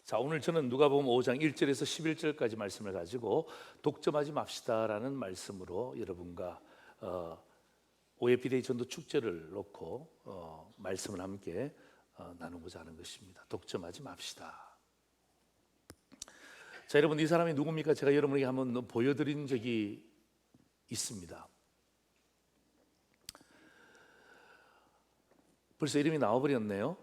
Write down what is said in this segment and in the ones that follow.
자, 오늘 저는 누가복음 5장 1절에서 11절까지 말씀을 가지고 독점하지 맙시다라는 말씀으로 여러분과 오예비데이 전도 축제를 놓고 말씀을 함께 나누고자 하는 것입니다. 독점하지 맙시다. 자, 여러분, 이 사람이 누굽니까? 제가 여러분에게 한번 보여드린 적이 있습니다. 벌써 이름이 나와버렸네요.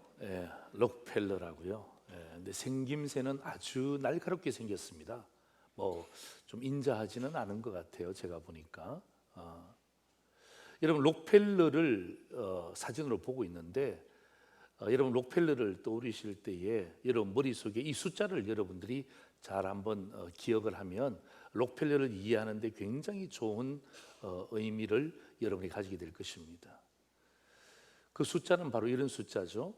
록펠러라고요. 근데 생김새는 아주 날카롭게 생겼습니다. 뭐 좀 인자하지는 않은 것 같아요. 제가 보니까. 여러분, 록펠러를 사진으로 보고 있는데 여러분, 록펠러를 떠올리실 때에 여러분 머릿속에 이 숫자를 여러분들이 잘 한번 기억을 하면 록펠러를 이해하는 데 굉장히 좋은 의미를 여러분이 가지게 될 것입니다. 그 숫자는 바로 이런 숫자죠.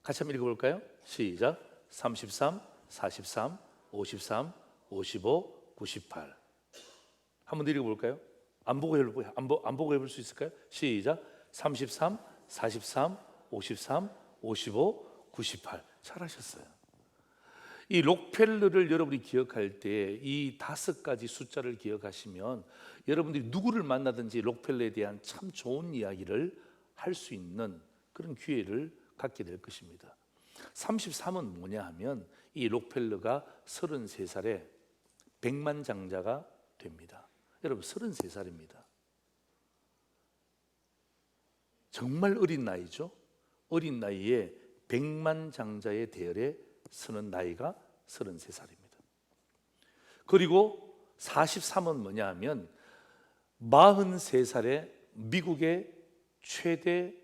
같이 한번 읽어볼까요? 시작. 33, 43, 53, 55, 98. 한번 더 읽어볼까요? 안 보고 해볼 수 있을까요? 시작. 33, 43, 53, 55, 98. 잘하셨어요. 이 록펠러를 여러분이 기억할 때 이 5가지 숫자를 기억하시면 여러분들이 누구를 만나든지 록펠러에 대한 참 좋은 이야기를 할 수 있는 그런 기회를 갖게 될 것입니다. 33은 뭐냐 하면 이 록펠러가 33살에 백만장자가 됩니다. 여러분, 33살입니다. 정말 어린 나이죠. 어린 나이에 백만장자의 대열에 서는 나이가 33살입니다. 그리고 43은 뭐냐 하면 43살에 미국의 최대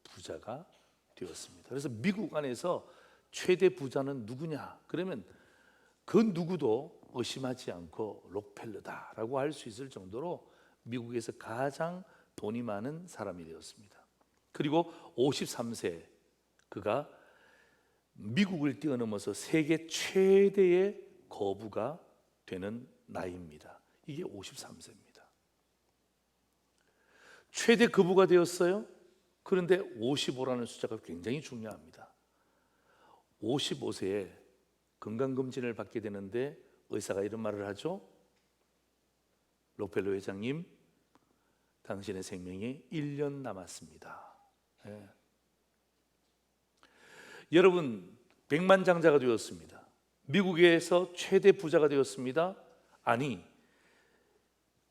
부자가 되었습니다. 그래서 미국 안에서 최대 부자는 누구냐? 그러면 그 누구도 의심하지 않고 록펠러다라고 할 수 있을 정도로 미국에서 가장 돈이 많은 사람이 되었습니다. 그리고 53세 그가 미국을 뛰어넘어서 세계 최대의 거부가 되는 나이입니다. 이게 53세입니다. 최대 거부가 되었어요. 그런데 55라는 숫자가 굉장히 중요합니다. 55세에 건강검진을 받게 되는데 의사가 이런 말을 하죠. 록펠러 회장님, 당신의 생명이 1년 남았습니다. 여러분, 백만장자가 되었습니다. 미국에서 최대 부자가 되었습니다. 아니,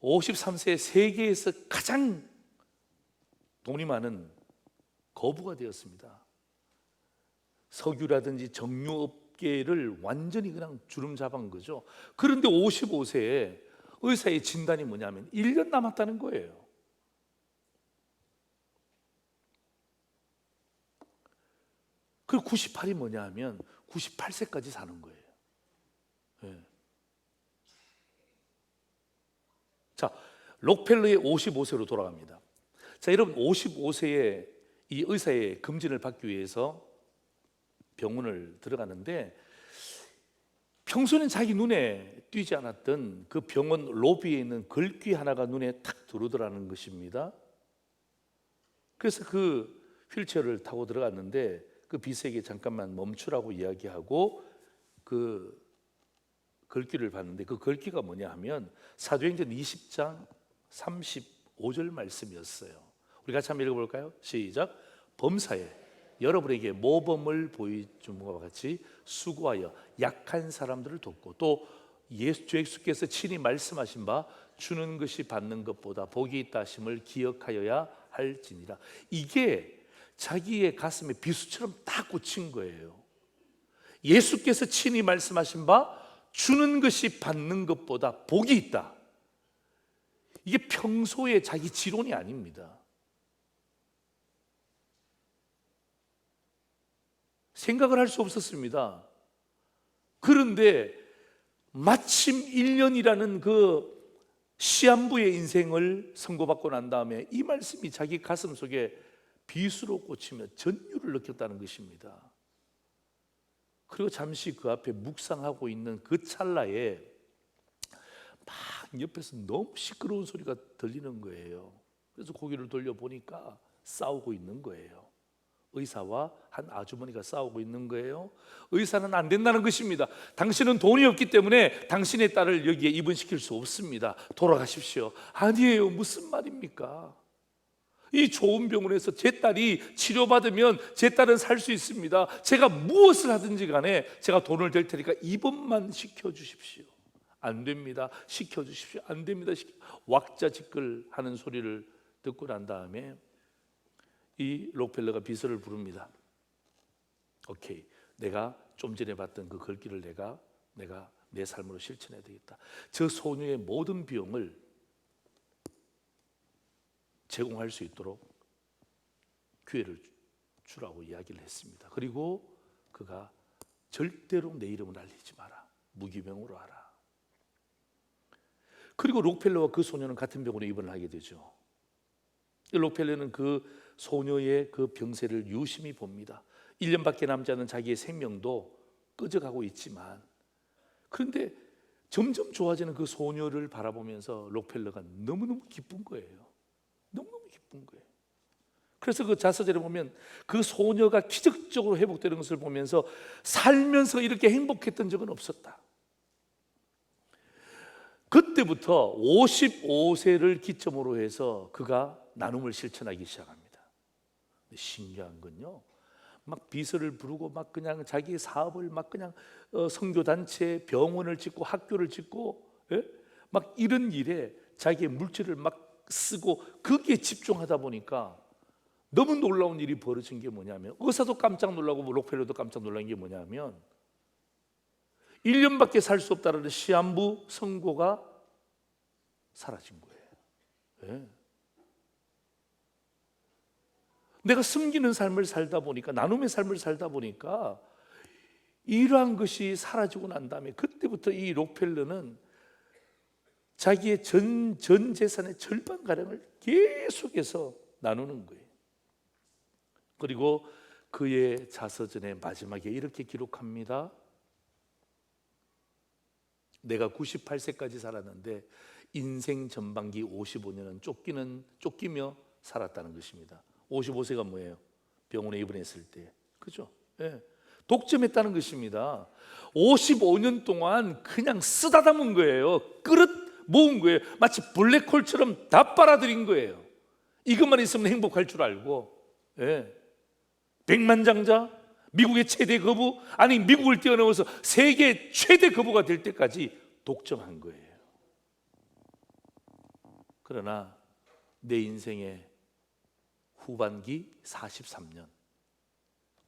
53세 세계에서 가장 돈이 많은 거부가 되었습니다. 석유라든지 정유업계를 완전히 그냥 주름 잡은 거죠. 그런데 55세에 의사의 진단이 뭐냐면 1년 남았다는 거예요. 그리고 98이 뭐냐 하면 98세까지 사는 거예요. 자, 록펠러의 55세로 돌아갑니다. 자, 여러분, 55세에 이 의사의 검진을 받기 위해서 병원을 들어가는데 평소에는 자기 눈에 띄지 않았던 그 병원 로비에 있는 글귀 하나가 눈에 탁 들어오더라는 것입니다. 그래서 그 휠체어를 타고 들어갔는데 그 비서에게 잠깐만 멈추라고 이야기하고 그 글귀를 봤는데 그 글귀가 뭐냐 하면 사도행전 20장 35절 말씀이었어요. 우리 같이 한번 읽어볼까요? 시작. 범사에 여러분에게 모범을 보여준 것과 같이 수고하여 약한 사람들을 돕고 또 주 예수께서 친히 말씀하신 바 주는 것이 받는 것보다 복이 있다 하심을 기억하여야 할지니라. 이게 자기의 가슴에 비수처럼 딱 꽂힌 거예요. 예수께서 친히 말씀하신 바 주는 것이 받는 것보다 복이 있다. 이게 평소에 자기 지론이 아닙니다. 생각을 할 수 없었습니다. 그런데 마침 1년이라는 그 시한부의 인생을 선고받고 난 다음에 이 말씀이 자기 가슴 속에 비수로 꽂히며 전율을 느꼈다는 것입니다. 그리고 잠시 그 앞에 묵상하고 있는 그 찰나에 막 옆에서 너무 시끄러운 소리가 들리는 거예요. 그래서 고개를 돌려보니까 싸우고 있는 거예요. 의사와 한 아주머니가 싸우고 있는 거예요. 의사는 안 된다는 것입니다. 당신은 돈이 없기 때문에 당신의 딸을 여기에 입원시킬 수 없습니다. 돌아가십시오. 아니에요. 무슨 말입니까? 이 좋은 병원에서 제 딸이 치료받으면 제 딸은 살 수 있습니다. 제가 무엇을 하든지 간에 제가 돈을 댈 테니까 입원만 시켜주십시오. 안 됩니다. 시켜주십시오. 안 됩니다. 왁자지껄 하는 소리를 듣고 난 다음에 이 록펠러가 비서를 부릅니다. 오케이, 내가 좀 전에 봤던 그 글귀를 내가 내 삶으로 실천해야 되겠다. 저 소녀의 모든 비용을 제공할 수 있도록 기회를 주라고 이야기를 했습니다. 그리고 그가 절대로 내 이름을 알리지 마라. 무기명으로 하라. 그리고 록펠러와 그 소녀는 같은 병원에 입원을 하게 되죠. 록펠러는 그 소녀의 그 병세를 유심히 봅니다. 1년밖에 남지 않은 자기의 생명도 꺼져가고 있지만, 그런데 점점 좋아지는 그 소녀를 바라보면서 록펠러가 너무너무 기쁜 거예요. 너무너무 기쁜 거예요. 그래서 그 자서전에 보면 그 소녀가 기적적으로 회복되는 것을 보면서 살면서 이렇게 행복했던 적은 없었다. 그때부터 55세를 기점으로 해서 그가 나눔을 실천하기 시작합니다. 신기한 건요, 막 비서를 부르고 막 그냥 자기 사업을 막 그냥 선교단체, 병원을 짓고 학교를 짓고, 예? 막 이런 일에 자기의 물질을 막 쓰고 거기에 집중하다 보니까 너무 놀라운 일이 벌어진 게 뭐냐면, 의사도 깜짝 놀라고 록펠러도 깜짝 놀란 게 뭐냐면 1년밖에 살 수 없다는 시한부 선고가 사라진 거예요. 예. 내가 숨기는 삶을 살다 보니까, 나눔의 삶을 살다 보니까 이러한 것이 사라지고 난 다음에 그때부터 이 록펠러는 자기의 전 재산의 절반가량을 계속해서 나누는 거예요. 그리고 그의 자서전의 마지막에 이렇게 기록합니다. 내가 98세까지 살았는데 인생 전반기 55년은 쫓기며 살았다는 것입니다. 55세가 뭐예요? 병원에 입원했을 때, 그죠? 예. 독점했다는 것입니다. 55년 동안 그냥 쓰다 담은 거예요. 그릇 모은 거예요. 마치 블랙홀처럼 다 빨아들인 거예요. 이것만 있으면 행복할 줄 알고, 예. 백만장자, 미국의 최대 거부, 아니 미국을 뛰어넘어서 세계 최대 거부가 될 때까지 독점한 거예요. 그러나 내 인생의 후반기 43년,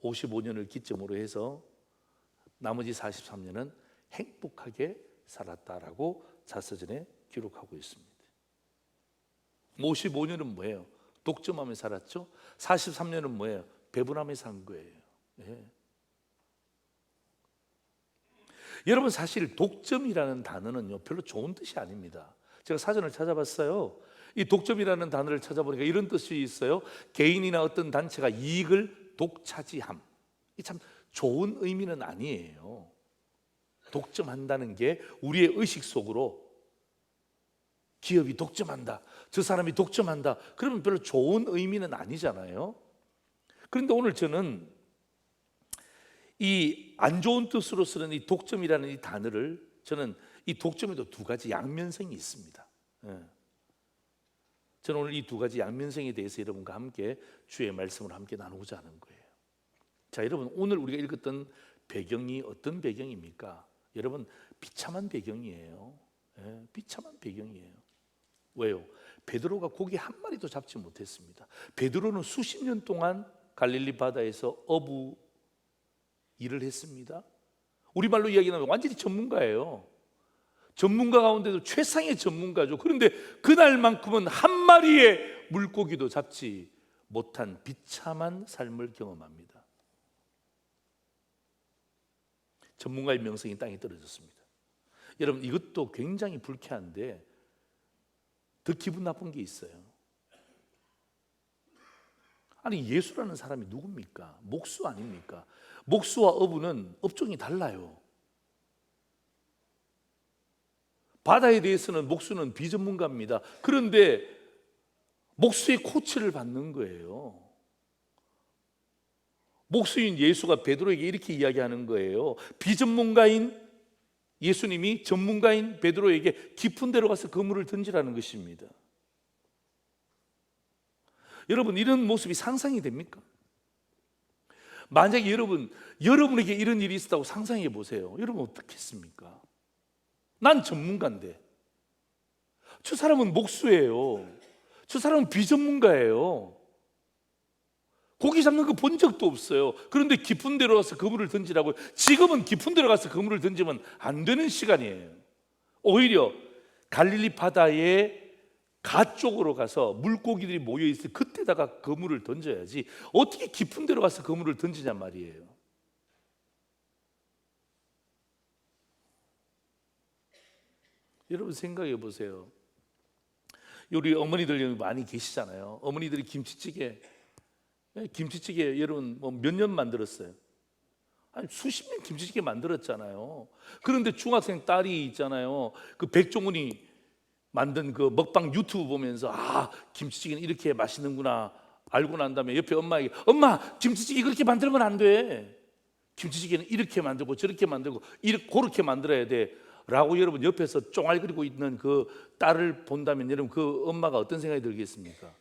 55년을 기점으로 해서 나머지 43년은 행복하게 살았다라고 자서전에 기록하고 있습니다. 55년은 뭐예요? 독점하며 살았죠. 43년은 뭐예요? 배분하며 산 거예요. 예. 여러분, 사실 독점이라는 단어는요, 별로 좋은 뜻이 아닙니다. 제가 사전을 찾아봤어요. 이 독점이라는 단어를 찾아보니까 이런 뜻이 있어요. 개인이나 어떤 단체가 이익을 독차지함. 이 참 좋은 의미는 아니에요. 독점한다는 게 우리의 의식 속으로 기업이 독점한다, 저 사람이 독점한다, 그러면 별로 좋은 의미는 아니잖아요. 그런데 오늘 저는 이 안 좋은 뜻으로 쓰는 이 독점이라는 이 단어를, 저는 이 독점에도 두 가지 양면성이 있습니다. 예. 저는 오늘 이 두 가지 양면성에 대해서 여러분과 함께 주의 말씀을 함께 나누고자 하는 거예요. 자, 여러분, 오늘 우리가 읽었던 배경이 어떤 배경입니까? 여러분, 비참한 배경이에요. 예, 비참한 배경이에요. 왜요? 베드로가 고기 한 마리도 잡지 못했습니다. 베드로는 수십 년 동안 갈릴리 바다에서 어부 일을 했습니다. 우리말로 이야기하면 완전히 전문가예요. 전문가 가운데도 최상의 전문가죠. 그런데 그날만큼은 한 마리의 물고기도 잡지 못한 비참한 삶을 경험합니다. 전문가의 명성이 땅에 떨어졌습니다. 여러분, 이것도 굉장히 불쾌한데 더 기분 나쁜 게 있어요. 아니, 예수라는 사람이 누굽니까? 목수 아닙니까? 목수와 어부는 업종이 달라요. 바다에 대해서는 목수는 비전문가입니다. 그런데 목수의 코치를 받는 거예요. 목수인 예수가 베드로에게 이렇게 이야기하는 거예요. 비전문가인 예수님이 전문가인 베드로에게 깊은 데로 가서 그물을 던지라는 것입니다. 여러분, 이런 모습이 상상이 됩니까? 만약에 여러분에게 이런 일이 있었다고 상상해 보세요. 여러분 어떻겠습니까? 난 전문가인데, 저 사람은 목수예요. 저 사람은 비전문가예요. 고기 잡는 거 본 적도 없어요. 그런데 깊은 데로 가서 그물을 던지라고. 지금은 깊은 데로 가서 그물을 던지면 안 되는 시간이에요. 오히려 갈릴리 바다의 가 쪽으로 가서 물고기들이 모여있을 그때다가 그물을 던져야지, 어떻게 깊은 데로 가서 그물을 던지냔 말이에요. 여러분 생각해 보세요. 우리 어머니들 여기 많이 계시잖아요. 어머니들이 김치찌개 여러분 뭐 몇 년 만들었어요? 아니 수십 년 김치찌개 만들었잖아요. 그런데 중학생 딸이 있잖아요. 그 백종원이 만든 그 먹방 유튜브 보면서 김치찌개는 이렇게 맛있는구나 알고 난 다음에 옆에 엄마에게, 엄마 김치찌개 그렇게 만들면 안 돼. 김치찌개는 이렇게 만들고 저렇게 만들고 그렇게 만들어야 돼 라고 여러분 옆에서 쫑알거리고 있는 그 딸을 본다면 여러분 그 엄마가 어떤 생각이 들겠습니까?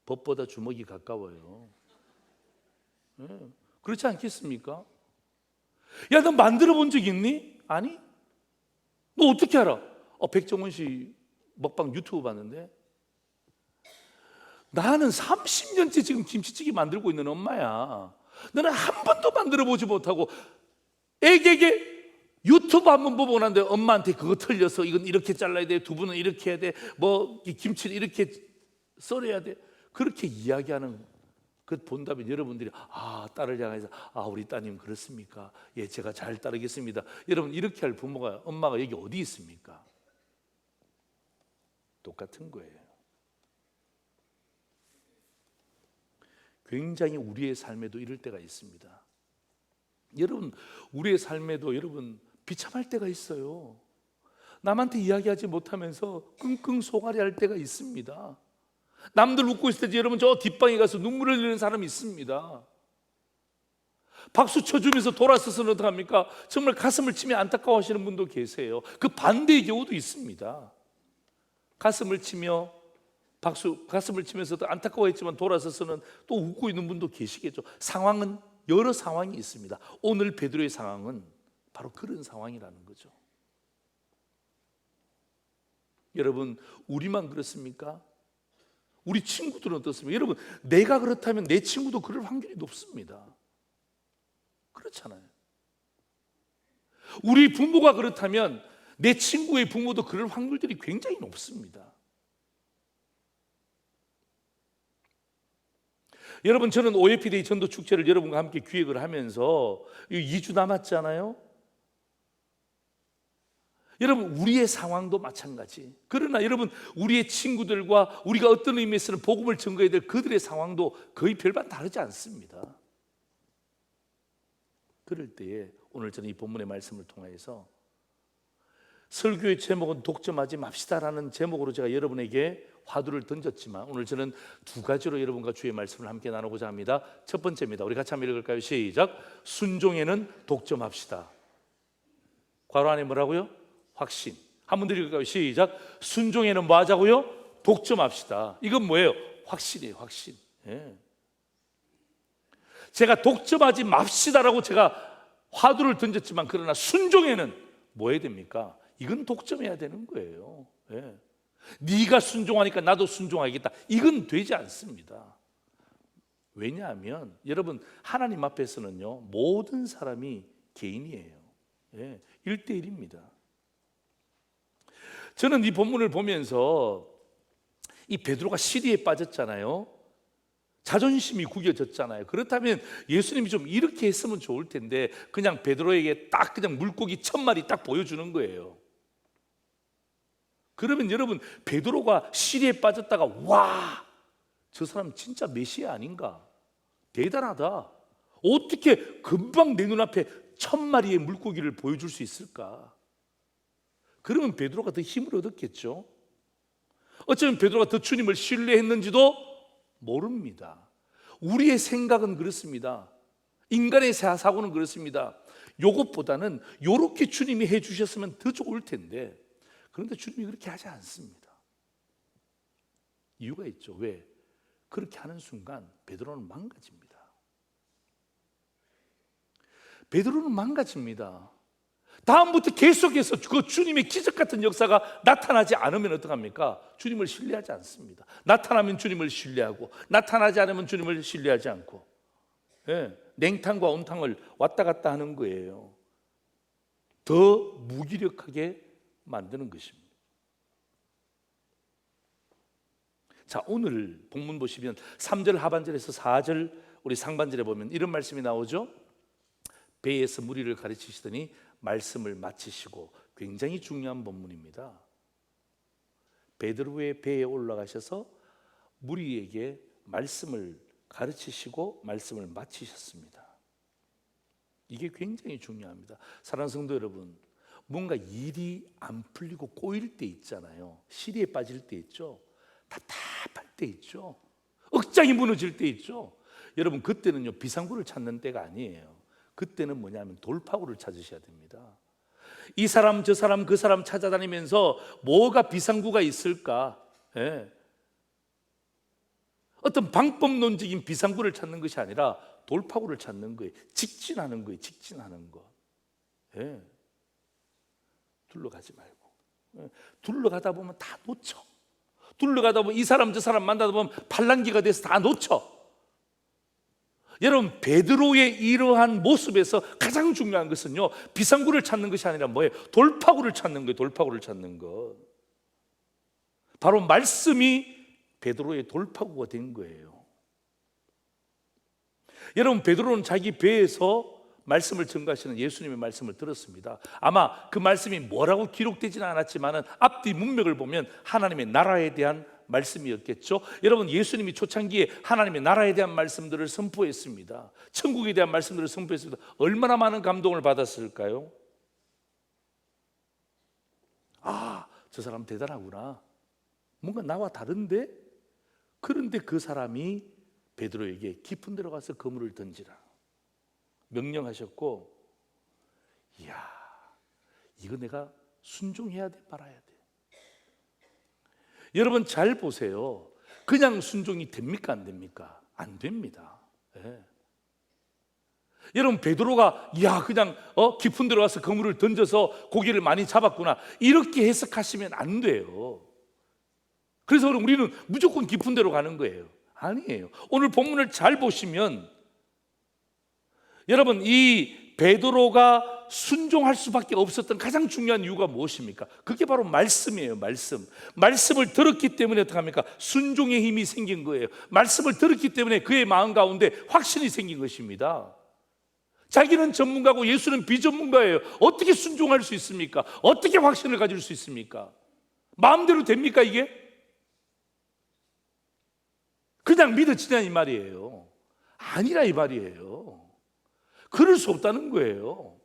법보다 주먹이 가까워요. 네. 그렇지 않겠습니까? 야, 너 만들어 본 적 있니? 아니? 너 어떻게 알아? 백종원 씨 먹방 유튜브 봤는데. 나는 30년째 지금 김치찌개 만들고 있는 엄마야. 너는 한 번도 만들어 보지 못하고 애기에게 유튜브 한번 보고 난데 엄마한테 그거 틀려서 이건 이렇게 잘라야 돼, 두부는 이렇게 해야 돼, 뭐 김치를 이렇게 썰어야 돼, 그렇게 이야기하는 그 본다면 여러분들이 딸을 향해서 우리 따님 그렇습니까? 예, 제가 잘 따르겠습니다. 여러분 이렇게 할 부모가 엄마가 여기 어디 있습니까? 똑같은 거예요. 굉장히 우리의 삶에도 이럴 때가 있습니다. 여러분 우리의 삶에도 여러분 비참할 때가 있어요. 남한테 이야기하지 못하면서 끙끙 소갈이 할 때가 있습니다. 남들 웃고 있을 때 여러분 저 뒷방에 가서 눈물을 흘리는 사람이 있습니다. 박수 쳐주면서 돌아서서는 어떡합니까? 정말 가슴을 치며 안타까워하시는 분도 계세요. 그 반대의 경우도 있습니다. 가슴을 치면서도 안타까워했지만 돌아서서는 또 웃고 있는 분도 계시겠죠. 상황은 여러 상황이 있습니다. 오늘 베드로의 상황은 바로 그런 상황이라는 거죠. 여러분 우리만 그렇습니까? 우리 친구들은 어떻습니까? 여러분 내가 그렇다면 내 친구도 그럴 확률이 높습니다. 그렇잖아요. 우리 부모가 그렇다면 내 친구의 부모도 그럴 확률들이 굉장히 높습니다. 여러분 저는 OFDA 전도 축제를 여러분과 함께 기획을 하면서 2주 남았잖아요. 여러분 우리의 상황도 마찬가지. 그러나 여러분 우리의 친구들과 우리가 어떤 의미에서는 복음을 전거해야 될 그들의 상황도 거의 별반 다르지 않습니다. 그럴 때에 오늘 저는 이 본문의 말씀을 통해서 설교의 제목은 독점하지 맙시다라는 제목으로 제가 여러분에게 화두를 던졌지만 오늘 저는 두 가지로 여러분과 주의 말씀을 함께 나누고자 합니다. 첫 번째입니다. 우리 같이 한번 읽을까요? 시작. 순종에는 독점합시다. 괄호 안에 뭐라고요? 확신. 한번 더 읽을까요? 시작. 순종에는 뭐 하자고요? 독점합시다. 이건 뭐예요? 확신이에요. 확신. 예. 제가 독점하지 맙시다라고 제가 화두를 던졌지만 그러나 순종에는 뭐 해야 됩니까? 이건 독점해야 되는 거예요. 예. 네가 순종하니까 나도 순종하겠다. 이건 되지 않습니다. 왜냐하면 여러분 하나님 앞에서는요 모든 사람이 개인이에요. 예. 1대1입니다. 저는 이 본문을 보면서 이 베드로가 시리에 빠졌잖아요. 자존심이 구겨졌잖아요. 그렇다면 예수님이 좀 이렇게 했으면 좋을 텐데 그냥 베드로에게 딱 그냥 물고기 1000마리 딱 보여주는 거예요. 그러면 여러분 베드로가 시리에 빠졌다가 와, 저 사람 진짜 메시아 아닌가? 대단하다. 어떻게 금방 내 눈앞에 1000마리의 물고기를 보여줄 수 있을까? 그러면 베드로가 더 힘을 얻었겠죠. 어쩌면 베드로가 더 주님을 신뢰했는지도 모릅니다. 우리의 생각은 그렇습니다. 인간의 사고는 그렇습니다. 요것보다는 요렇게 주님이 해주셨으면 더 좋을 텐데, 그런데 주님이 그렇게 하지 않습니다. 이유가 있죠. 왜? 그렇게 하는 순간 베드로는 망가집니다. 베드로는 망가집니다. 다음부터 계속해서 그 주님의 기적 같은 역사가 나타나지 않으면 어떡합니까? 주님을 신뢰하지 않습니다. 나타나면 주님을 신뢰하고, 나타나지 않으면 주님을 신뢰하지 않고, 냉탕과 온탕을 왔다 갔다 하는 거예요. 더 무기력하게 만드는 것입니다. 자, 오늘 본문 보시면 3절 하반절에서 4절 우리 상반절에 보면 이런 말씀이 나오죠. 배에서 무리를 가르치시더니 말씀을 마치시고, 굉장히 중요한 본문입니다. 베드로의 배에 올라가셔서 무리에게 말씀을 가르치시고 말씀을 마치셨습니다. 이게 굉장히 중요합니다. 사랑하는 성도 여러분, 뭔가 일이 안 풀리고 꼬일 때 있잖아요. 시리에 빠질 때 있죠. 답답할 때 있죠. 억장이 무너질 때 있죠. 여러분, 그때는요 비상구를 찾는 때가 아니에요. 그때는 뭐냐면 돌파구를 찾으셔야 됩니다. 이 사람 저 사람 그 사람 찾아다니면서 뭐가 비상구가 있을까? 어떤 방법론적인 비상구를 찾는 것이 아니라 돌파구를 찾는 거예요. 직진하는 거예요. 직진하는 거. 둘러가지 말고. 둘러가다 보면 다 놓쳐. 둘러가다 보면 이 사람 저 사람 만나다 보면 팔랑귀가 돼서 다 놓쳐. 여러분, 베드로의 이러한 모습에서 가장 중요한 것은요, 비상구를 찾는 것이 아니라 뭐예요? 돌파구를 찾는 거예요. 돌파구를 찾는 것. 바로 말씀이 베드로의 돌파구가 된 거예요. 여러분, 베드로는 자기 배에서 말씀을 전가하시는 예수님의 말씀을 들었습니다. 아마 그 말씀이 뭐라고 기록되지는 않았지만 앞뒤 문맥을 보면 하나님의 나라에 대한 말씀이었겠죠. 여러분, 예수님이 초창기에 하나님의 나라에 대한 말씀들을 선포했습니다. 천국에 대한 말씀들을 선포했습니다. 얼마나 많은 감동을 받았을까요? 아, 저 사람 대단하구나. 뭔가 나와 다른데? 그런데 그 사람이 베드로에게 깊은 데로 가서 그물을 던지라 명령하셨고, 이야, 이거 내가 순종해야 돼, 말아야 돼. 여러분 잘 보세요. 그냥 순종이 됩니까, 안 됩니까? 안 됩니다. 여러분, 베드로가 야 그냥 깊은 데로 가서 그물을 던져서 고기를 많이 잡았구나, 이렇게 해석하시면 안 돼요. 그래서 우리는 무조건 깊은 데로 가는 거예요. 아니에요. 오늘 본문을 잘 보시면 여러분, 이 베드로가 순종할 수밖에 없었던 가장 중요한 이유가 무엇입니까? 그게 바로 말씀이에요. 말씀을 들었기 때문에 어떻게 합니까? 순종의 힘이 생긴 거예요. 말씀을 들었기 때문에 그의 마음 가운데 확신이 생긴 것입니다. 자기는 전문가고 예수는 비전문가예요. 어떻게 순종할 수 있습니까? 어떻게 확신을 가질 수 있습니까? 마음대로 됩니까 이게? 그냥 믿어지냐 이 말이에요. 아니라 이 말이에요. 그럴 수 없다는 거예요.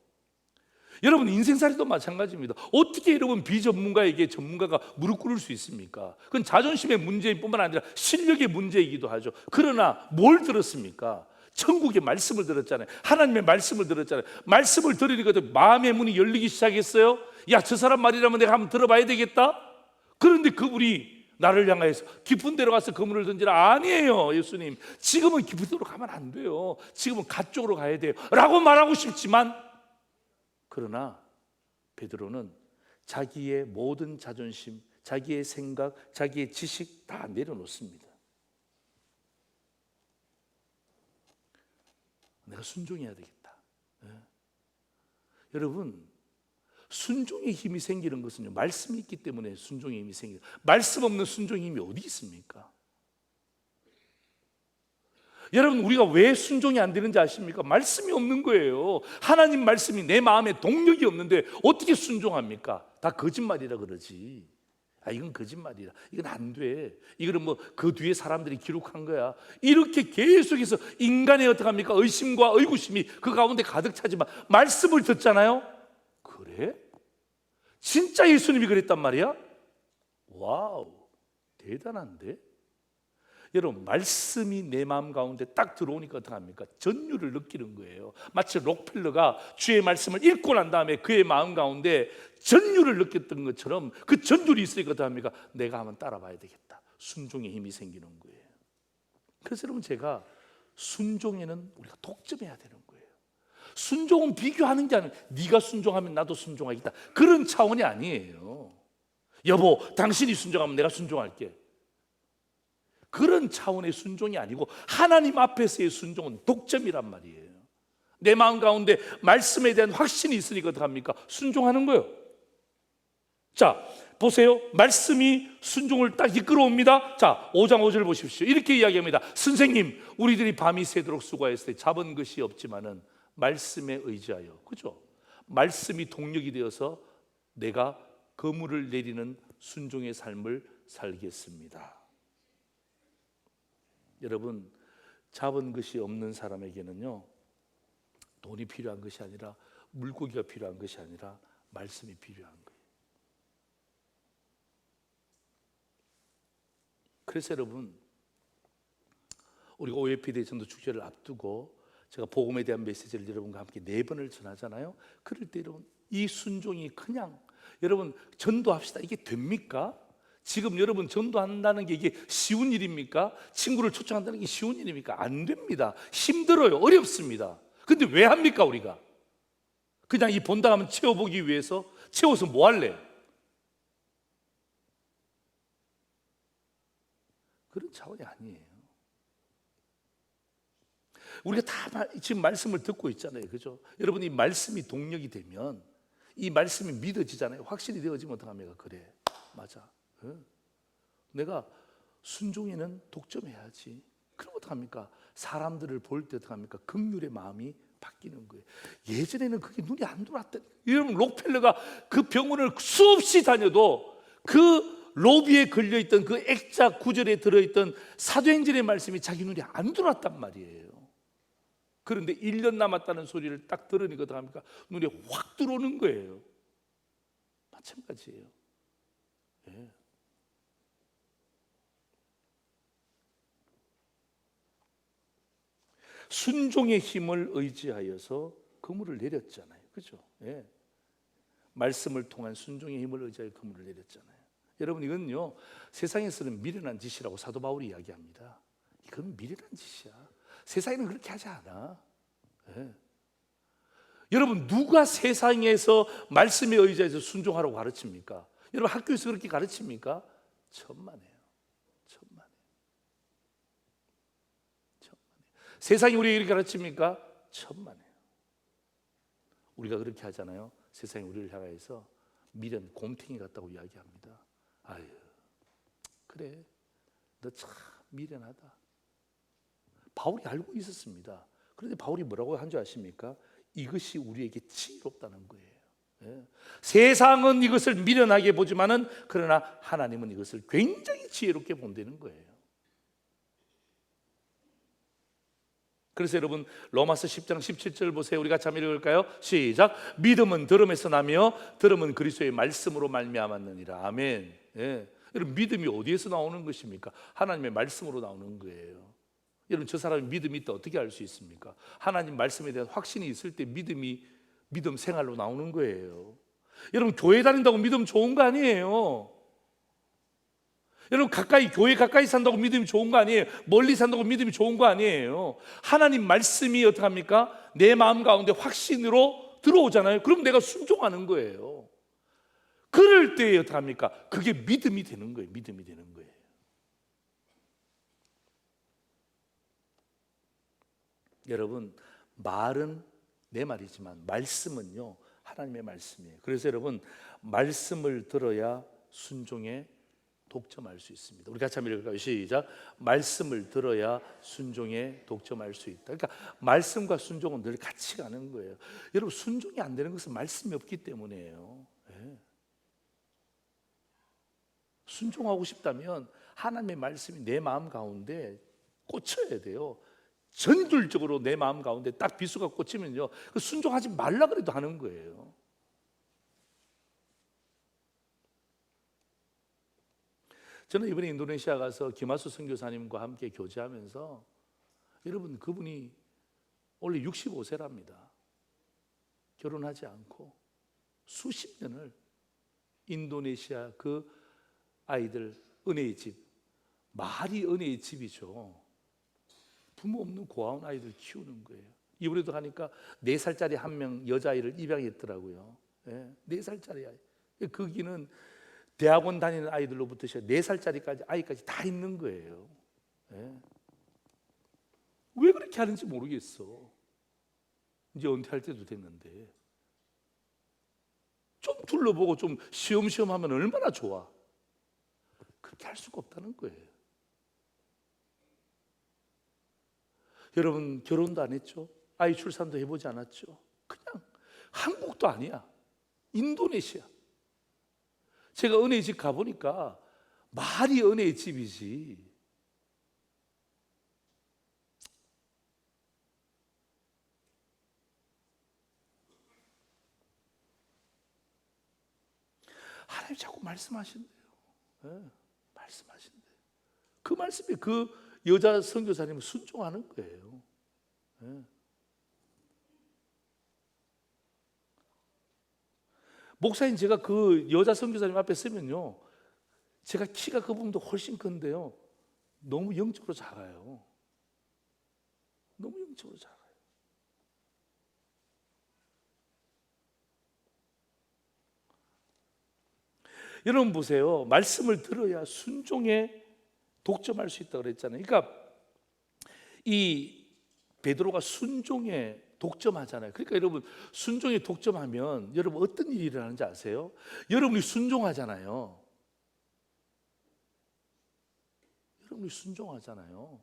여러분, 인생살이도 마찬가지입니다. 어떻게 여러분 비전문가에게 전문가가 무릎 꿇을 수 있습니까? 그건 자존심의 문제일 뿐만 아니라 실력의 문제이기도 하죠. 그러나 뭘 들었습니까? 천국의 말씀을 들었잖아요. 하나님의 말씀을 들었잖아요. 말씀을 들으니까 마음의 문이 열리기 시작했어요. 야, 저 사람 말이라면 내가 한번 들어봐야 되겠다. 그런데 그분이 나를 향하여서 깊은 데로 가서 그물을 던지라. 아니에요, 예수님. 지금은 깊은 데로 가면 안 돼요. 지금은 갓 쪽으로 가야 돼요 라고 말하고 싶지만, 그러나 베드로는 자기의 모든 자존심, 자기의 생각, 자기의 지식 다 내려놓습니다. 내가 순종해야 되겠다. 여러분, 순종의 힘이 생기는 것은요, 말씀이 있기 때문에 순종의 힘이 생겨요. 말씀 없는 순종의 힘이 어디 있습니까? 여러분, 우리가 왜 순종이 안 되는지 아십니까? 말씀이 없는 거예요. 하나님 말씀이 내 마음에 동력이 없는데 어떻게 순종합니까? 다 거짓말이라 그러지. 이건 거짓말이라, 이건 안 돼, 이거는 뭐 그 뒤에 사람들이 기록한 거야, 이렇게 계속해서 인간의 어떻게 합니까? 의심과 의구심이 그 가운데 가득 차지만 말씀을 듣잖아요. 그래? 진짜 예수님이 그랬단 말이야? 와우, 대단한데? 여러분, 말씀이 내 마음 가운데 딱 들어오니까 어떡합니까? 전율을 느끼는 거예요. 마치 록펠러가 주의 말씀을 읽고 난 다음에 그의 마음 가운데 전율을 느꼈던 것처럼 그 전율이 있으니까 어떡합니까? 내가 한번 따라봐야 되겠다. 순종의 힘이 생기는 거예요. 그래서 여러분, 제가 순종에는 우리가 독점해야 되는 거예요. 순종은 비교하는 게 아니라 네가 순종하면 나도 순종하겠다, 그런 차원이 아니에요. 여보, 당신이 순종하면 내가 순종할게, 그런 차원의 순종이 아니고 하나님 앞에서의 순종은 독점이란 말이에요. 내 마음 가운데 말씀에 대한 확신이 있으니까 어떡합니까? 순종하는 거예요. 자, 보세요. 말씀이 순종을 딱 이끌어옵니다. 자, 5장 5절 보십시오. 이렇게 이야기합니다. 선생님, 우리들이 밤이 새도록 수고했을 때 잡은 것이 없지만은 말씀에 의지하여, 그죠? 말씀이 동력이 되어서 내가 거물을 내리는 순종의 삶을 살겠습니다. 여러분, 잡은 것이 없는 사람에게는요, 돈이 필요한 것이 아니라, 물고기가 필요한 것이 아니라 말씀이 필요한 거예요. 그래서 여러분, 우리가 OFP 대전도 축제를 앞두고 제가 복음에 대한 메시지를 여러분과 함께 4번을 전하잖아요. 그럴 때 여러분, 이 순종이 그냥, 여러분 전도합시다, 이게 됩니까? 지금 여러분 전도한다는 게 이게 쉬운 일입니까? 친구를 초청한다는 게 쉬운 일입니까? 안 됩니다. 힘들어요. 어렵습니다. 근데 왜 합니까? 우리가 그냥 이 본당하면 채워보기 위해서. 채워서 뭐 할래? 그런 차원이 아니에요. 우리가 다 지금 말씀을 듣고 있잖아요, 그죠? 여러분, 이 말씀이 동력이 되면, 이 말씀이 믿어지잖아요. 확실히 되어지면 어떡합니까? 그래, 맞아, 내가 순종에는 독점해야지. 그럼 어떡합니까? 사람들을 볼 때 어떡합니까? 긍휼의 마음이 바뀌는 거예요. 예전에는 그게 눈이 안 들어왔다. 여러분, 록펠러가 그 병원을 수없이 다녀도 그 로비에 걸려있던 그 액자 구절에 들어있던 사도행전의 말씀이 자기 눈에 안 들어왔단 말이에요. 그런데 1년 남았다는 소리를 딱 들으니까 어떡합니까? 눈에 확 들어오는 거예요. 마찬가지예요. 예. 순종의 힘을 의지하여서 그물을 내렸잖아요, 그죠? 예. 말씀을 통한 순종의 힘을 의지하여 그물을 내렸잖아요. 여러분, 이건요, 세상에서는 미련한 짓이라고 사도 바울이 이야기합니다. 이건 미련한 짓이야. 세상에는 그렇게 하지 않아. 예. 여러분, 누가 세상에서 말씀에 의지해서 순종하라고 가르칩니까? 여러분, 학교에서 그렇게 가르칩니까? 천만에요. 세상이 우리에게 이렇게 가르칩니까? 천만에요. 우리가 그렇게 하잖아요. 세상이 우리를 향해서 미련, 곰탱이 같다고 이야기합니다. 아유, 그래, 너 참 미련하다. 바울이 알고 있었습니다. 그런데 바울이 뭐라고 한 줄 아십니까? 이것이 우리에게 지혜롭다는 거예요. 예. 세상은 이것을 미련하게 보지만은, 그러나 하나님은 이것을 굉장히 지혜롭게 본다는 거예요. 그래서 여러분, 로마서 10장 17절 보세요. 우리 같이 한번 읽을까요? 시작. 믿음은 들음에서 나며 들음은 그리스도의 말씀으로 말미암았느니라. 아멘. 예. 여러분, 믿음이 어디에서 나오는 것입니까? 하나님의 말씀으로 나오는 거예요. 여러분, 저 사람이 믿음이 있다 어떻게 알 수 있습니까? 하나님 말씀에 대한 확신이 있을 때 믿음 생활로 나오는 거예요. 여러분, 교회 다닌다고 믿음 좋은 거 아니에요. 여러분, 교회 가까이 산다고 믿음이 좋은 거 아니에요. 멀리 산다고 믿음이 좋은 거 아니에요. 하나님 말씀이 어떻게 합니까? 내 마음 가운데 확신으로 들어오잖아요. 그럼 내가 순종하는 거예요. 그럴 때 어떻게 합니까? 그게 믿음이 되는 거예요. 믿음이 되는 거예요. 여러분, 말은 내 말이지만 말씀은요, 하나님의 말씀이에요. 그래서 여러분, 말씀을 들어야 순종에 독점할 수 있습니다. 우리 같이 한번 읽을까요? 시작. 말씀을 들어야 순종에 독점할 수 있다. 그러니까 말씀과 순종은 늘 같이 가는 거예요. 여러분, 순종이 안 되는 것은 말씀이 없기 때문이에요. 네. 순종하고 싶다면 하나님의 말씀이 내 마음 가운데 꽂혀야 돼요. 전율적으로 내 마음 가운데 딱 비수가 꽂히면요, 순종하지 말라 그래도 하는 거예요. 저는 이번에 인도네시아 가서 김하수 선교사님과 함께 교제하면서 여러분 그분이 원래 65세랍니다. 결혼하지 않고 수십 년을 인도네시아 그 아이들 은혜의 집, 말이 은혜의 집이죠. 부모 없는 고아원 아이들 키우는 거예요. 이번에도 가니까 4살짜리 한 명 여자아이를 입양했더라고요. 4살짜리 아이. 거기는 대학원 다니는 아이들로부터 4살짜리까지 아이까지 다 있는 거예요. 왜 그렇게 하는지 모르겠어. 이제 은퇴할 때도 됐는데 좀 둘러보고 좀 시험시험 하면 얼마나 좋아. 그렇게 할 수가 없다는 거예요. 여러분 결혼도 안 했죠? 아이 출산도 해보지 않았죠? 그냥 한국도 아니야. 인도네시아. 제가 은혜의 집 가보니까 말이 은혜의 집이지. 하나님 자꾸 말씀하신대요. 말씀하신대요. 그 말씀에 그 여자 선교사님은 순종하는 거예요. 목사님 제가 그 여자 선교사님 앞에 서면요, 제가 키가 그분도 훨씬 큰데요, 너무 영적으로 작아요. 너무 영적으로 작아요. 여러분 보세요. 말씀을 들어야 순종에 독점할 수 있다고 그랬잖아요. 그러니까 이 베드로가 순종에 독점하잖아요. 그러니까 여러분 순종에 독점하면 여러분 어떤 일이 일어나는지 아세요? 여러분이 순종하잖아요. 여러분이 순종하잖아요.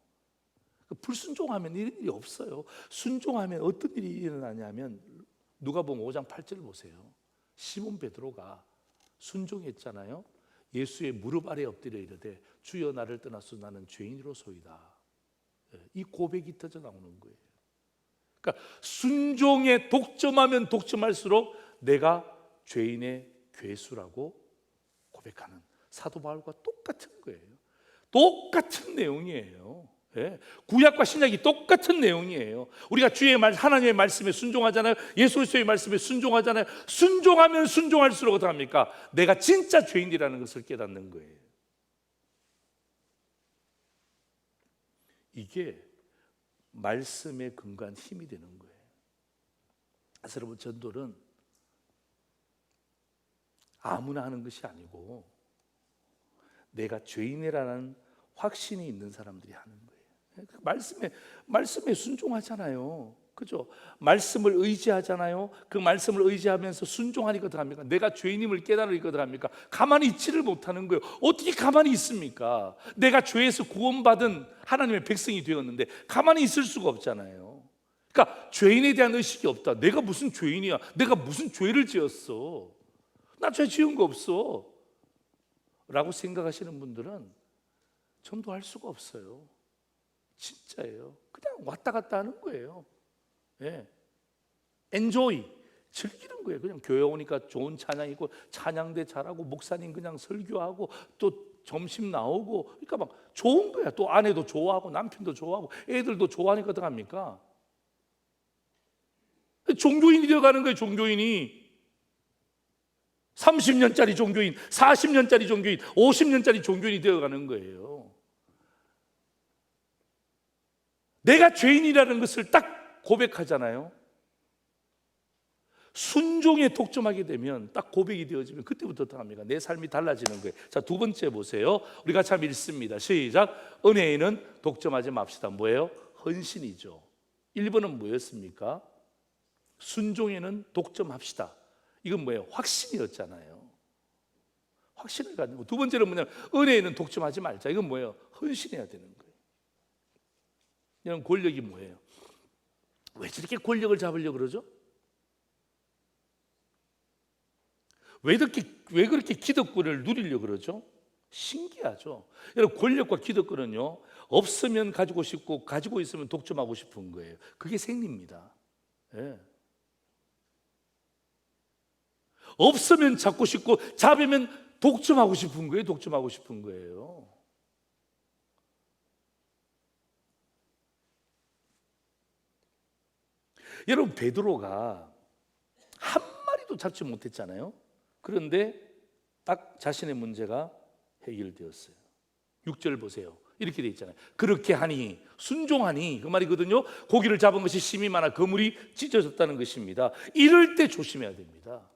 불순종하면 이런 일이 없어요. 순종하면 어떤 일이 일어나냐면 누가복음 5장 8절 보세요. 시몬 베드로가 순종했잖아요. 예수의 무릎 아래 엎드려 이르되 주여 나를 떠나서 나는 죄인으로소이다. 이 고백이 터져 나오는 거예요. 그러니까 순종에 독점하면 독점할수록 내가 죄인의 괴수라고 고백하는 사도 바울과 똑같은 거예요. 똑같은 내용이에요. 구약과 신약이 똑같은 내용이에요. 우리가 주의 말, 하나님의 말씀에 순종하잖아요. 예수 그리스도의 말씀에 순종하잖아요. 순종하면 순종할수록 어떻게 합니까? 내가 진짜 죄인이라는 것을 깨닫는 거예요. 이게 말씀에 근거한 힘이 되는 거예요. 그래서 여러분 전도는 아무나 하는 것이 아니고 내가 죄인이라는 확신이 있는 사람들이 하는 거예요. 말씀에 순종하잖아요. 그죠? 말씀을 의지하잖아요. 그 말씀을 의지하면서 순종하니까 어떡합니까? 내가 죄인임을 깨달으니까 어떡합니까? 가만히 있지를 못하는 거예요. 어떻게 가만히 있습니까? 내가 죄에서 구원받은 하나님의 백성이 되었는데 가만히 있을 수가 없잖아요. 그러니까 죄인에 대한 의식이 없다. 내가 무슨 죄인이야? 내가 무슨 죄를 지었어? 나 죄 지은 거 없어 라고 생각하시는 분들은 전도할 수가 없어요. 진짜예요. 그냥 왔다 갔다 하는 거예요. 엔조이, 즐기는 거예요. 그냥 교회 오니까 좋은 찬양 있고 찬양대 잘하고 목사님 그냥 설교하고 또 점심 나오고, 그러니까 막 좋은 거야. 또 아내도 좋아하고 남편도 좋아하고 애들도 좋아하니까 어떡합니까? 종교인이 되어가는 거예요. 종교인이 30년짜리 종교인, 40년짜리 종교인, 50년짜리 종교인이 되어가는 거예요. 내가 죄인이라는 것을 딱 고백하잖아요. 순종에 독점하게 되면 딱 고백이 되어지면 그때부터 어떻게 합니까? 내 삶이 달라지는 거예요. 자, 두 번째 보세요. 우리 같이 한번 읽습니다. 시작. 은혜에는 독점하지 맙시다. 뭐예요? 헌신이죠. 1번은 뭐였습니까? 순종에는 독점합시다. 이건 뭐예요? 확신이었잖아요. 확신을 갖는 거. 두 번째는 뭐냐면 은혜에는 독점하지 말자. 이건 뭐예요? 헌신해야 되는 거예요. 이런 권력이 뭐예요? 왜 저렇게 권력을 잡으려고 그러죠? 왜 그렇게 기득권을 누리려고 그러죠? 신기하죠. 여러분 권력과 기득권은요, 없으면 가지고 싶고 가지고 있으면 독점하고 싶은 거예요. 그게 생리입니다. 없으면 잡고 싶고 잡으면 독점하고 싶은 거예요. 독점하고 싶은 거예요. 여러분, 베드로가 한 마리도 잡지 못했잖아요. 그런데 딱 자신의 문제가 해결되었어요. 6절 보세요. 이렇게 돼 있잖아요. 그렇게 하니, 순종하니, 그 말이거든요. 고기를 잡은 것이 심이 많아 그물이 찢어졌다는 것입니다. 이럴 때 조심해야 됩니다.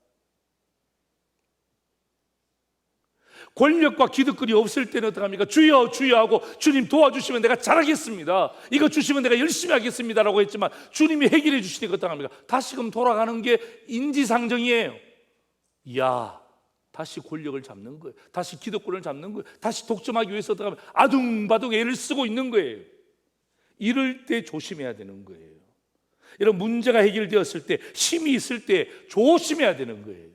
권력과 기득권이 없을 때는 어떻게 합니까? 주여 주여 하고 주님 도와주시면 내가 잘하겠습니다, 이거 주시면 내가 열심히 하겠습니다 라고 했지만 주님이 해결해 주시니까 어떻게 합니까? 다시금 돌아가는 게 인지상정이에요. 이야, 다시 권력을 잡는 거예요. 다시 기득권을 잡는 거예요. 다시 독점하기 위해서 어떻게 하면 아둥바둥 애를 쓰고 있는 거예요. 이럴 때 조심해야 되는 거예요. 이런 문제가 해결되었을 때, 힘이 있을 때 조심해야 되는 거예요.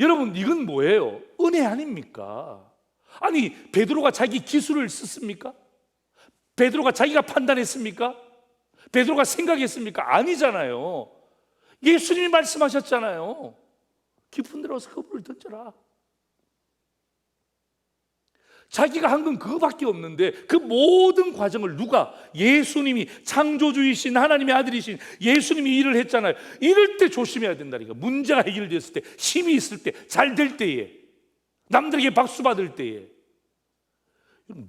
여러분, 이건 뭐예요? 은혜 아닙니까? 아니, 베드로가 자기 기술을 썼습니까? 베드로가 자기가 판단했습니까? 베드로가 생각했습니까? 아니잖아요. 예수님이 말씀하셨잖아요. 깊은 데로 와서 그물을 던져라. 자기가 한 건 그거밖에 없는데 그 모든 과정을 누가? 예수님이, 창조주이신 하나님의 아들이신 예수님이 일을 했잖아요. 이럴 때 조심해야 된다니까. 문제가 해결됐을 때, 힘이 있을 때, 잘 될 때에, 남들에게 박수 받을 때에.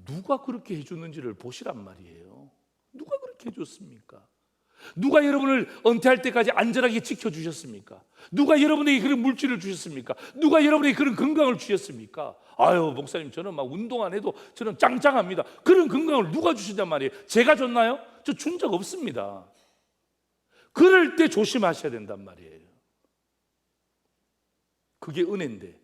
누가 그렇게 해줬는지를 보시란 말이에요. 누가 그렇게 해줬습니까? 누가 여러분을 은퇴할 때까지 안전하게 지켜주셨습니까? 누가 여러분에게 그런 물질을 주셨습니까? 누가 여러분에게 그런 건강을 주셨습니까? 아유, 목사님, 저는 막 운동 안 해도 저는 짱짱합니다. 그런 건강을 누가 주신단 말이에요? 제가 줬나요? 저 준 적 없습니다. 그럴 때 조심하셔야 된단 말이에요. 그게 은혜인데,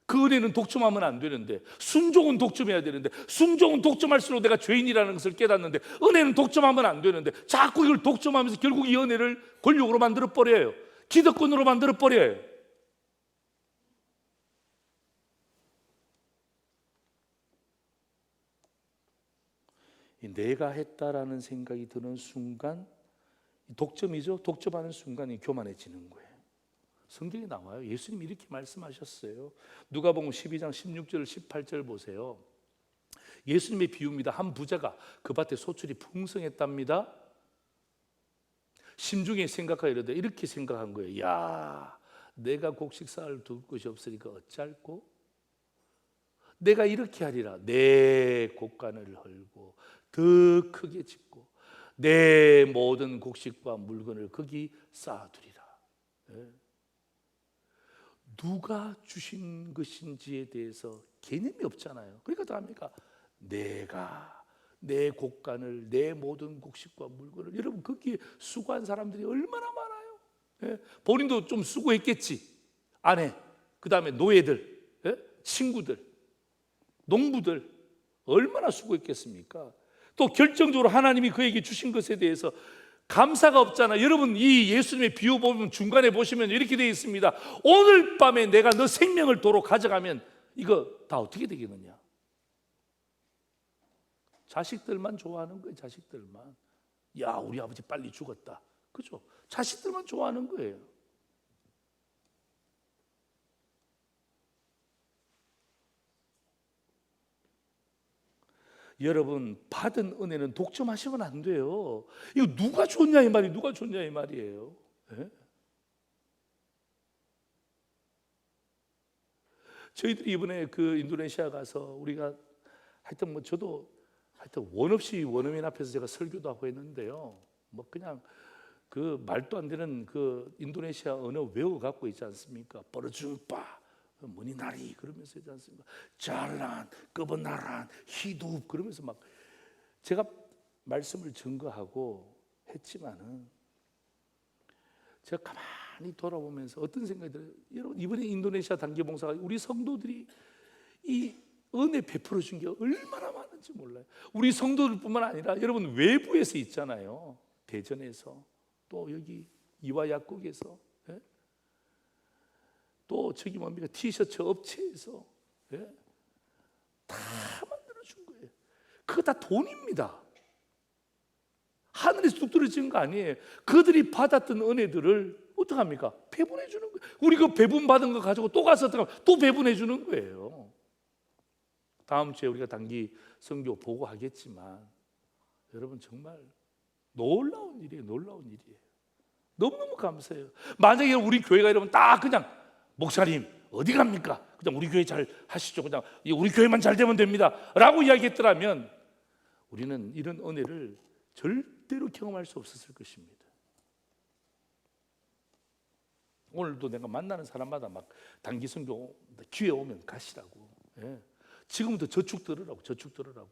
그 은혜는 독점하면 안 되는데, 순종은 독점해야 되는데, 순종은 독점할수록 내가 죄인이라는 것을 깨닫는데, 은혜는 독점하면 안 되는데 자꾸 이걸 독점하면서 결국 이 은혜를 권력으로 만들어 버려요. 기득권으로 만들어 버려요. 내가 했다라는 생각이 드는 순간, 독점이죠. 독점하는 순간이 교만해지는 거예요. 성경에 나와요. 예수님이 이렇게 말씀하셨어요. 누가복음 12장 16절 18절 보세요. 예수님의 비유입니다. 한 부자가 그 밭에 소출이 풍성했답니다. 심중에 생각하여 이르되, 이렇게 생각한 거예요. 야, 내가 곡식사를 둘 곳이 없으니까 어찌할꼬? 내가 이렇게 하리라. 내 곡간을 헐고 더 크게 짓고 내 모든 곡식과 물건을 거기 쌓아두리라. 네. 누가 주신 것인지에 대해서 개념이 없잖아요. 그러니까 어떡합니까? 내가 내 곡간을, 내 모든 곡식과 물건을, 여러분 거기에 수고한 사람들이 얼마나 많아요. 예? 본인도 좀 수고했겠지. 아내, 그 다음에 노예들, 예? 친구들, 농부들 얼마나 수고했겠습니까? 또 결정적으로 하나님이 그에게 주신 것에 대해서 감사가 없잖아. 여러분, 이 예수님의 비유 보면 중간에 보시면 이렇게 되어 있습니다. 오늘 밤에 내가 너 생명을 도로 가져가면 이거 다 어떻게 되겠느냐? 자식들만 좋아하는 거예요. 자식들만. 야, 우리 아버지 빨리 죽었다. 그죠? 자식들만 좋아하는 거예요. 여러분, 받은 은혜는 독점하시면 안 돼요. 이거 누가 줬냐 이 말이, 누가 줬냐 이 말이에요. 네? 저희들이 이번에 그 인도네시아 가서 우리가 하여튼 뭐 저도 하여튼 원 없이 원어민 앞에서 제가 설교도 하고 했는데요. 뭐 그냥 그 말도 안 되는 그 인도네시아 언어 외워 갖고 있지 않습니까? 버르준빠 뭐니 나리 그러면서 있지 않습니까? 잘란, 끄번나란, 히둡 그러면서 막 제가 말씀을 증거하고 했지만은 제가 가만히 돌아보면서 어떤 생각이 들어요? 여러분, 이번에 인도네시아 단기봉사가 우리 성도들이 이 은혜 베풀어 준 게 얼마나 많은지 몰라요. 우리 성도들뿐만 아니라 여러분 외부에서 있잖아요. 대전에서 또 여기 이화약국에서 또 저기 뭡니까 티셔츠 업체에서 다 만들어준 거예요. 그거 다 돈입니다. 하늘에서 뚝 떨어진 거 아니에요. 그들이 받았던 은혜들을 어떡합니까? 배분해 주는 거예요. 우리 그 배분 받은 거 가지고 또 가서 또 배분해 주는 거예요. 다음 주에 우리가 단기 선교 보고 하겠지만 여러분 정말 놀라운 일이에요. 놀라운 일이에요. 너무너무 감사해요. 만약에 우리 교회가 이러면 딱 그냥 목사님 어디 갑니까? 그냥 우리 교회 잘 하시죠. 그냥 우리 교회만 잘 되면 됩니다 라고 이야기했더라면 우리는 이런 은혜를 절대로 경험할 수 없었을 것입니다. 오늘도 내가 만나는 사람마다 막 단기 선교 기회 오면 가시라고. 예. 지금부터 저축 들으라고. 저축 들으라고.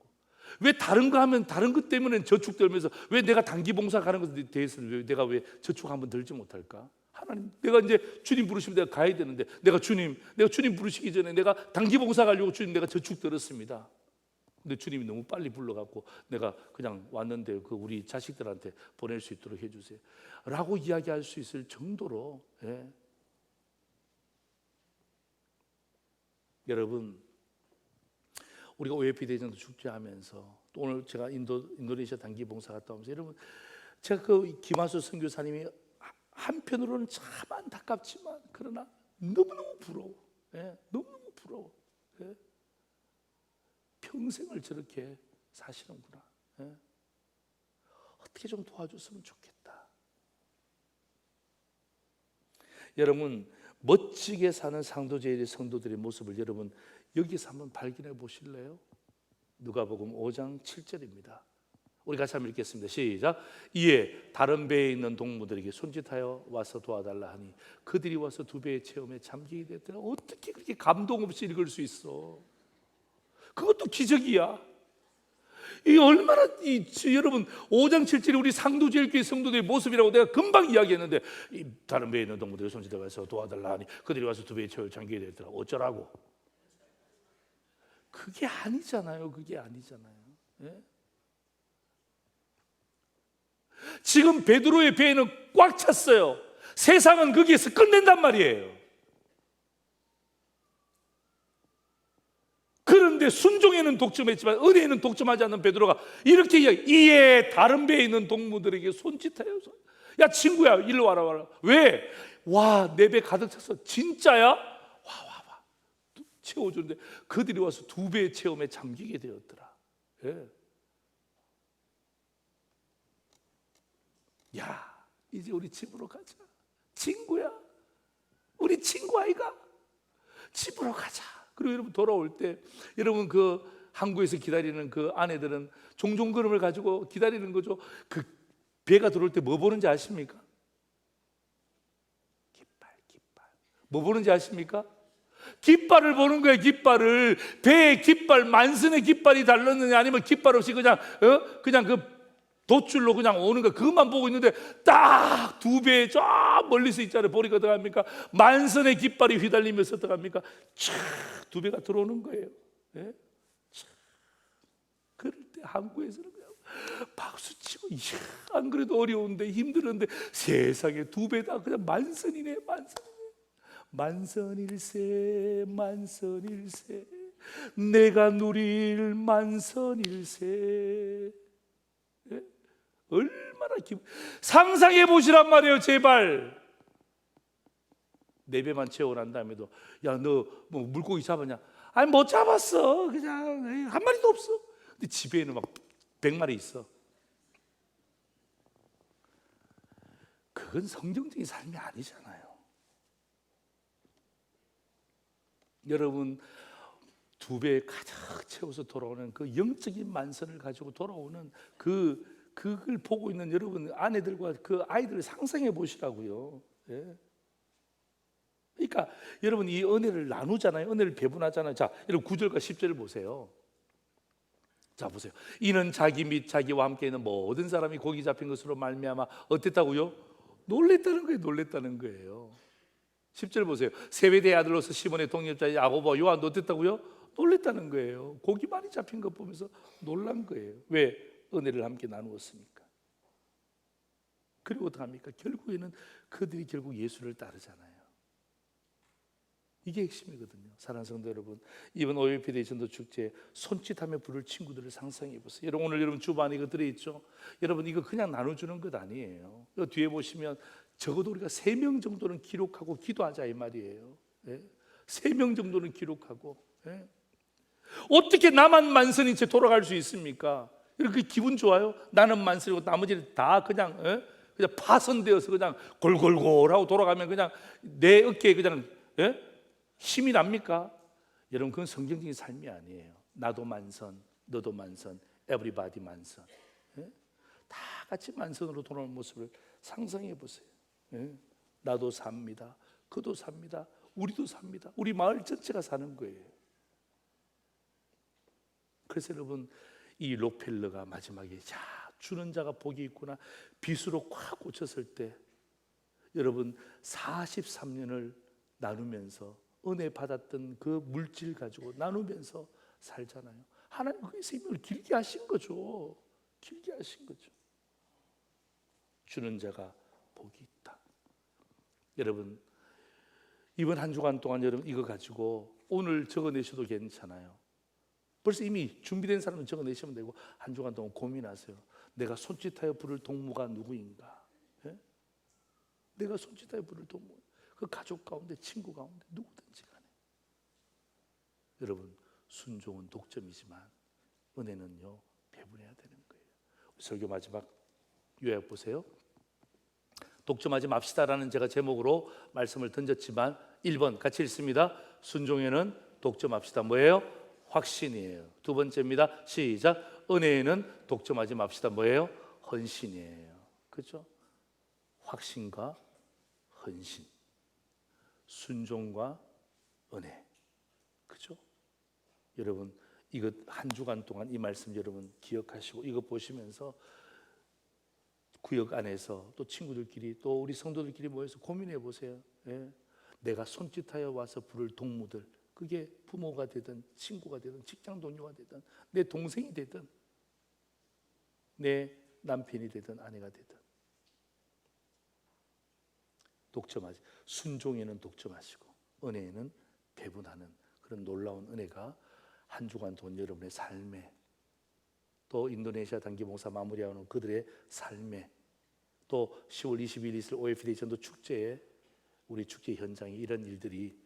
왜 다른 거 하면 다른 것 때문에 저축 들면서 왜 내가 단기 봉사 가는 것에 대해서는 내가 왜 저축 한번 들지 못할까? 하나님, 내가 이제 주님 부르시면 내가 가야 되는데 내가 주님 부르시기 전에 내가 단기 봉사 가려고 주님 내가 저축 들었습니다. 근데 주님이 너무 빨리 불러갖고 내가 그냥 왔는데 그 우리 자식들한테 보낼 수 있도록 해주세요 라고 이야기할 수 있을 정도로. 예. 여러분, 우리가 OFP 대전도 축제하면서 또 오늘 제가 인도네시아 단기 봉사 갔다 오면서 여러분, 제가 그 김한수 선교사님이 한편으로는 참 안타깝지만 그러나 너무너무 부러워. 예, 너무너무 부러워. 예. 평생을 저렇게 사시는구나. 예. 어떻게 좀 도와줬으면 좋겠다. 여러분, 멋지게 사는 상도제일의 성도들의 모습을 여러분 여기서 한번 발견해 보실래요? 누가복음 5장 7절입니다. 우리 같이 한번 읽겠습니다. 시작. 이에 다른 배에 있는 동무들에게 손짓하여 와서 도와달라 하니 그들이 와서 두 배의 체험에 잠기게 됐더라. 어떻게 그렇게 감동 없이 읽을 수 있어? 그것도 기적이야. 이 얼마나 여러분 5장 7절이 우리 상도제일교회 성도들의 모습이라고 내가 금방 이야기했는데 이 다른 배에 있는 동무들에게 손짓하여 와서 도와달라 하니 그들이 와서 두 배의 체험에 잠기게 됐더라. 어쩌라고? 그게 아니잖아요. 그게 아니잖아요. 예? 지금 베드로의 배에는 꽉 찼어요. 세상은 거기에서 끝낸단 말이에요. 그런데 순종에는 독점했지만 은혜에는 독점하지 않는 베드로가 이렇게 이야기. 이에 다른 배에 있는 동무들에게 손짓하여. 야 친구야 일로 와라. 왜? 와, 내 배 가득 찼어. 진짜야? 와 채워주는데 그들이 와서 두 배의 체험에 잠기게 되었더라. 예. 야, 이제 우리 집으로 가자. 친구야, 우리 친구 아이가 집으로 가자. 그리고 여러분 돌아올 때 여러분 그 항구에서 기다리는 그 아내들은 종종걸음을 가지고 기다리는 거죠. 그 배가 들어올 때 뭐 보는지 아십니까? 깃발. 뭐 보는지 아십니까? 깃발을 보는 거예요. 깃발을. 배에 깃발, 만선의 깃발이 달렸느냐 아니면 깃발 없이 그냥 그 돛줄로 그냥 오는 거 그것만 보고 있는데 딱 두 배 저 멀리서 있잖아요. 보니까 어떡합니까? 만선의 깃발이 휘달리면서 어떡합니까? 촥 두 배가 들어오는 거예요. 예? 그럴 때 항구에서는 그냥 박수치고 안 그래도 어려운데 힘들었는데 세상에 두 배 다 그냥 만선이네. 만선일세 내가 누릴 만선일세. 예? 얼마나 상상해 보시란 말이에요. 제발. 네 배만 채워 난 다음에도 야 너 뭐 물고기 잡았냐? 아니 못 잡았어. 그냥 한 마리도 없어. 근데 집에는 막 100마리 있어. 그건 성경적인 삶이 아니잖아요. 여러분 두 배 가득 채워서 돌아오는 그 영적인 만선을 가지고 돌아오는 그걸 보고 있는 여러분 아내들과 그 아이들을 상상해 보시라고요. 예. 그러니까 여러분 이 은혜를 나누잖아요. 은혜를 배분하잖아요. 자, 여러분 9절과 10절을 보세요. 자 보세요. 이는 자기 및 자기와 함께 있는 모든 사람이 고기 잡힌 것으로 말미암아 어땠다고요? 놀랬다는 거예요. 10절 보세요. 세베대의 아들로서 시몬의 동역자 야고보와 요한도 어땠다고요? 놀랬다는 거예요. 고기 많이 잡힌 것 보면서 놀란 거예요. 왜? 은혜를 함께 나누었으니까. 그리고 어떡합니까? 결국에는 그들이 결국 예수를 따르잖아요. 이게 핵심이거든요. 사랑하는 성도 여러분, 이번 OFP 대전도 축제에 손짓하며 부를 친구들을 상상해 보세요. 오늘 여러분 주반에 이거 들어있죠? 여러분 이거 그냥 나눠주는 것 아니에요. 뒤에 보시면 적어도 우리가 3명 정도는 기록하고 기도하자 이 말이에요. 3명 정도는 기록하고. 어떻게 나만 만선인 채 돌아갈 수 있습니까? 이렇게 기분 좋아요? 나는 만선이고 나머지는 다 그냥 파손되어서 그냥 골골골하고 돌아가면 그냥 내 어깨에 그냥 힘이 납니까? 여러분, 그건 성경적인 삶이 아니에요. 나도 만선, 너도 만선, 에브리바디 만선. 다 같이 만선으로 돌아오는 모습을 상상해 보세요. 나도 삽니다. 그도 삽니다. 우리도 삽니다. 우리 마을 전체가 사는 거예요. 그래서 여러분, 이 록펠러가 마지막에 주는 자가 복이 있구나 빗으로 꽉 꽂혔을 때, 여러분 43년을 나누면서 은혜 받았던 그 물질 가지고 나누면서 살잖아요. 하나님 거기서 힘을 길게 하신 거죠. 길게 하신 거죠. 주는 자가 복이 있다. 여러분, 이번 한 주간 동안 여러분 이거 가지고 오늘 적어내셔도 괜찮아요. 벌써 이미 준비된 사람은 적어내시면 되고, 한 주간 동안 고민하세요. 내가 손짓하여 부를 동무가 누구인가? 내가 손짓하여 부를 동무, 그 가족 가운데, 친구 가운데 누구든지 간에. 여러분, 순종은 독점이지만 은혜는요 배분해야 되는 거예요. 설교 마지막 요약 보세요. 독점하지 맙시다라는 제가 제목으로 말씀을 던졌지만 1번 같이 읽습니다. 순종에는 독점합시다. 뭐예요? 확신이에요. 두 번째입니다. 시작. 은혜에는 독점하지 맙시다. 뭐예요? 헌신이에요. 그렇죠? 확신과 헌신, 순종과 은혜. 그렇죠? 여러분, 이거 한 주간 동안 이 말씀 여러분 기억하시고, 이거 보시면서 구역 안에서 또 친구들끼리 또 우리 성도들끼리 모여서 고민해 보세요. 내가 손짓하여 와서 부를 동무들, 그게 부모가 되든 친구가 되든 직장 동료가 되든 내 동생이 되든 내 남편이 되든 아내가 되든, 독점하지. 순종에는 독점하시고 은혜에는 배분하는 그런 놀라운 은혜가 한 주간 돈 여러분의 삶에, 또 인도네시아 단기 봉사 마무리하는 그들의 삶에, 또 10월 20일 있을 OFD 전도 축제에, 우리 축제 현장에 이런 일들이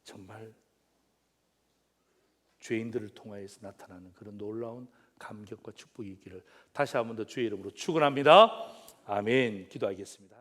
정말 죄인들을 통하여서 나타나는 그런 놀라운 감격과 축복이 있기를 다시 한 번 더 주의 이름으로 축원합니다. 아멘. 기도하겠습니다.